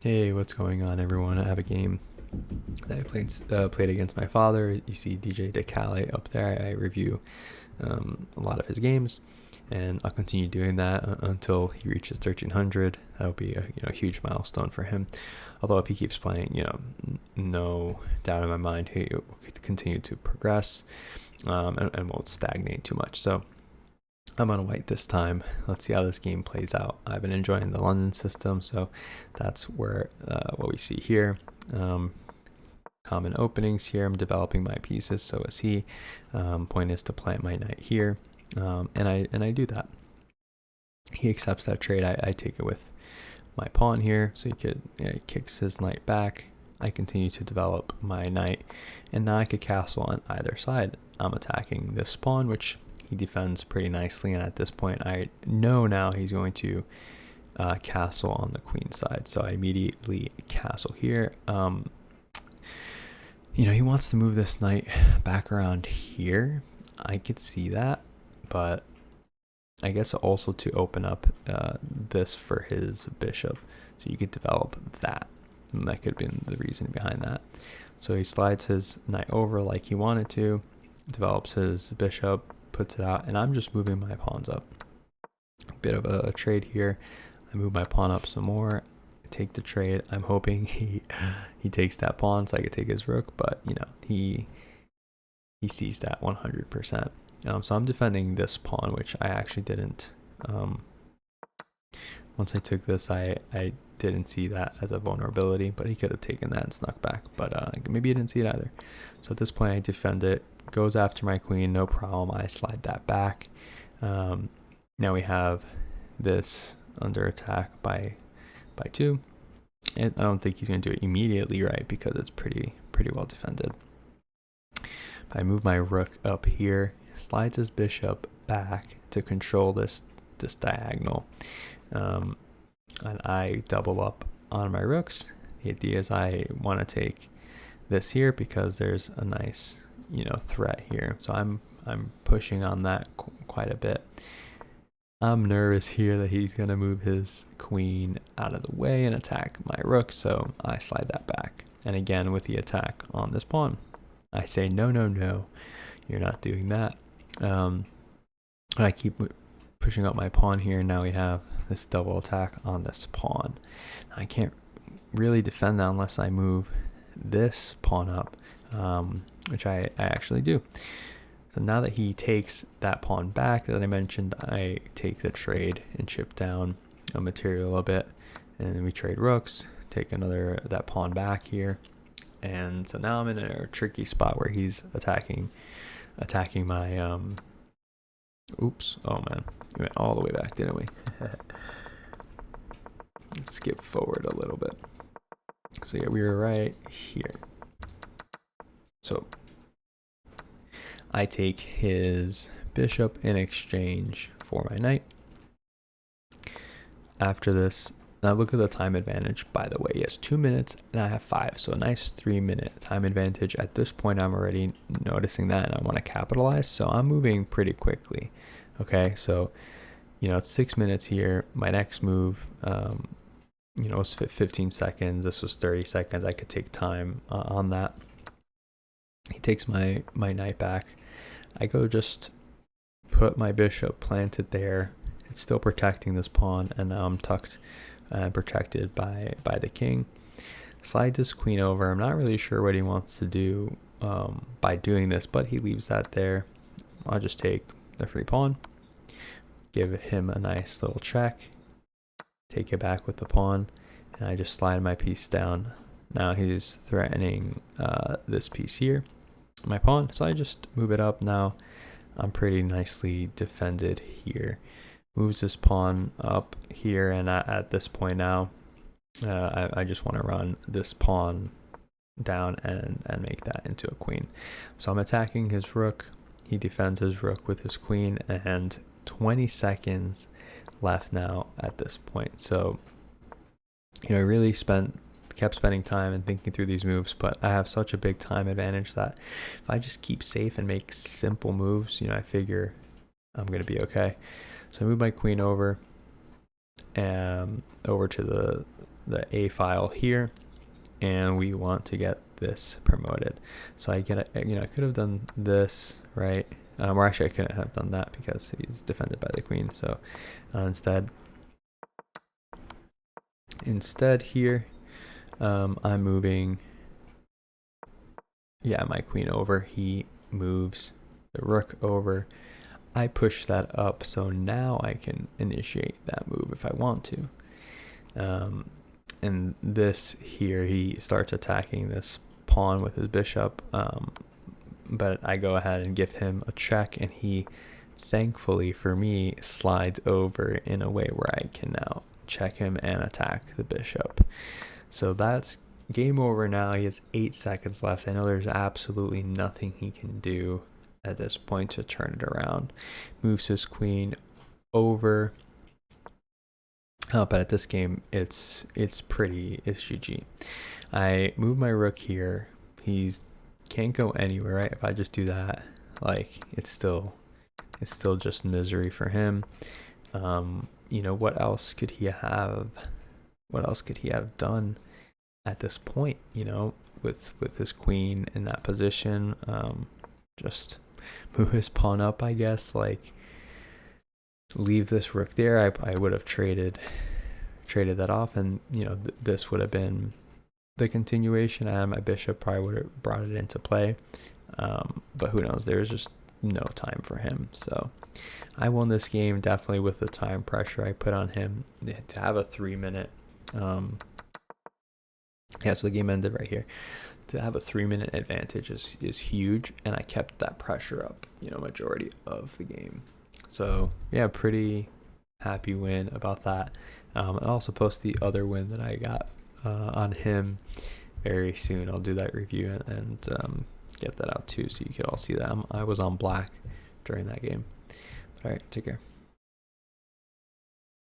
Hey, what's going on, everyone? I have a game that I played against my father. You see DJ DeCale up there. I review a lot of his games, and I'll continue doing that until he reaches 1300. That would be a huge milestone for him. Although if he keeps playing, no doubt in my mind he will continue to progress and won't stagnate too much. So I'm on white this time. Let's see how this game plays out. I've been enjoying the London system, so that's where what we see here. Common openings here. I'm developing my pieces, so is he. Point is to plant my knight here, and I do that. He accepts that trade. I take it with my pawn here, so he kicks his knight back. I continue to develop my knight, and now I could castle on either side. I'm attacking this pawn, which he defends pretty nicely, and at this point I know now he's going to castle on the queen side, so I immediately castle here. He wants to move this knight back around here. I could see that, but I guess also to open up this for his bishop, so you could develop that. And that could have been the reason behind that. So he slides his knight over like he wanted to, develops his bishop, puts it out, and I'm just moving my pawns up. A bit of a trade here. I move my pawn up some more, take the trade. I'm hoping he takes that pawn so I could take his rook, but he sees that 100%. So I'm defending this pawn, which I actually didn't. Once I took this, I didn't see that as a vulnerability, but he could have taken that and snuck back, but maybe he didn't see it either. So at this point I defend it, goes after my queen, no problem. I slide that back. Now we have this under attack by 2, and I don't think he's going to do it immediately, right, because it's pretty well defended. I move my rook up here, slides his bishop back to control this diagonal, and I double up on my rooks. The idea is I want to take this here because there's a nice threat here, so I'm pushing on that quite a bit. I'm nervous here that he's going to move his queen out of the way and attack my rook, so I slide that back. And again, with the attack on this pawn, I say no, you're not doing that. And I keep pushing up my pawn here. Now we have this double attack on this pawn. I can't really defend that unless I move this pawn up, which I actually do. So now that he takes that pawn back that I mentioned, I take the trade and chip down a material a bit, and we trade rooks, take that pawn back here. And so now I'm in a tricky spot where he's attacking my oops, oh man, we went all the way back, didn't we? Let's skip forward a little bit. So yeah, we were right here. So I take his bishop in exchange for my knight. After this, now look at the time advantage, by the way. He has 2 minutes and I have 5, so a nice 3-minute time advantage. At this point, I'm already noticing that and I want to capitalize, so I'm moving pretty quickly. Okay, so it's 6 minutes here. My next move, was 15 seconds. This was 30 seconds. I could take time on that. He takes my knight back. I go just put my bishop planted there. It's still protecting this pawn, and now I'm tucked and protected by the king. Slides his queen over. I'm not really sure what he wants to do by doing this, but he leaves that there. I'll just take the free pawn, give him a nice little check, take it back with the pawn, and I just slide my piece down. Now he's threatening this piece here, my pawn, so I just move it up. Now I'm pretty nicely defended here. Moves this pawn up here, and at this point now I just want to run this pawn down and make that into a queen. So I'm attacking his rook. He defends his rook with his queen, and 20 seconds left now at this point. So I really kept spending time and thinking through these moves, but I have such a big time advantage that if I just keep safe and make simple moves, I figure I'm going to be okay. So I move my queen over to the A file here, and we want to get this promoted. So I get it, you know, I could have done this, right? Or actually I couldn't have done that because he's defended by the queen. So instead here, I'm moving, my queen over. He moves the rook over. I push that up, so now I can initiate that move if I want to. And this here, he starts attacking this pawn with his bishop, but I go ahead and give him a check, and he, thankfully for me, slides over in a way where I can now check him and attack the bishop. So that's game over now. He has 8 seconds left. I know there's absolutely nothing he can do at this point to turn it around. Moves his queen over. But at this game, it's GG. I move my rook here. He's can't go anywhere, right? If I just do that, like it's still just misery for him. You know, what else could he have? What else could he have done at this point? You know, with his queen in that position, just move his pawn up, I guess. Like, leave this rook there. I would have traded that off, and you know, this would have been the continuation, and my bishop probably would have brought it into play. But who knows? There's just no time for him. So I won this game definitely with the time pressure I put on him to have a 3-minute. So the game ended right here. To have a 3-minute advantage is huge, and I kept that pressure up, you know, majority of the game. So yeah, pretty happy win about that. I'll also post the other win that I got on him very soon. I'll do that review and get that out too, so you could all see that. I was on black during that game. But all right, take care.